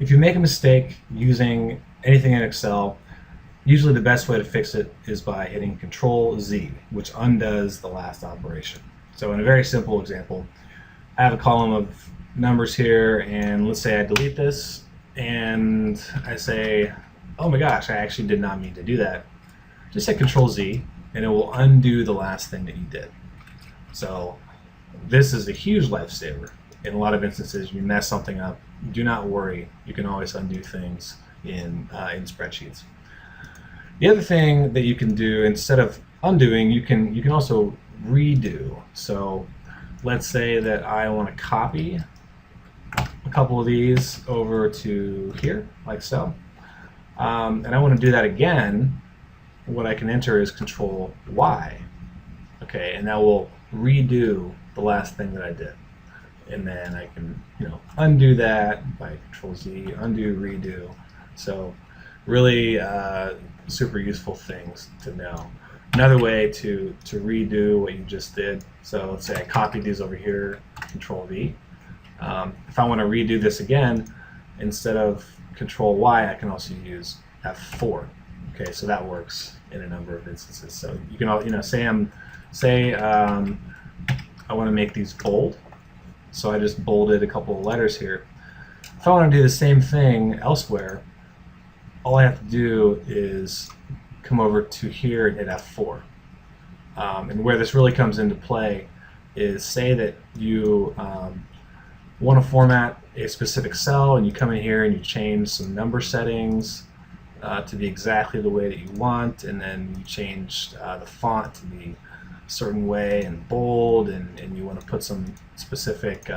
if you make a mistake using anything in Excel, usually the best way to fix it is by hitting Control Z, which undoes the last operation. So in a very simple example, I have a column of numbers here, and let's say I delete this, and I say, oh my gosh, I actually did not mean to do that. Just hit Control Z, and it will undo the last thing that you did. So this is a huge lifesaver. In a lot of instances, you mess something up, do not worry. You can always undo things in spreadsheets. The other thing that you can do, instead of undoing, you can also redo. So let's say that I want to copy a couple of these over to here, like so. And I want to do that again. What I can enter is Control Y. Okay, and that will redo the last thing that I did. And then I can, undo that by Control Z, undo, redo. So really super useful things to know. Another way to redo what you just did, so let's say I copied these over here, Control V. If I want to redo this again, instead of Control Y, I can also use F4. Okay, so that works in a number of instances. So you can, say I want to make these bold. So I just bolded a couple of letters here. If I want to do the same thing elsewhere, all I have to do is come over to here and hit F4. And where this really comes into play is, say that you want to format a specific cell, and you come in here and you change some number settings to be exactly the way that you want, and then you change the font to be a certain way and bold, and you want to put some specific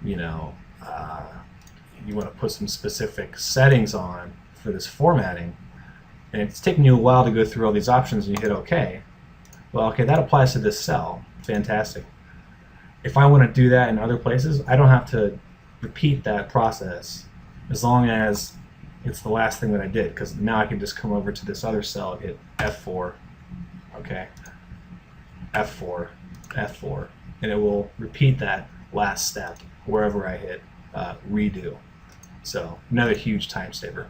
you want to put some specific settings on for this formatting, and it's taking you a while to go through all these options, and you hit OK. Well, okay, that applies to this cell. Fantastic. If I want to do that in other places, I don't have to repeat that process as long as it's the last thing that I did, because now I can just come over to this other cell and hit F4, okay, F4, F4, and it will repeat that last step wherever I hit redo. So another huge time saver.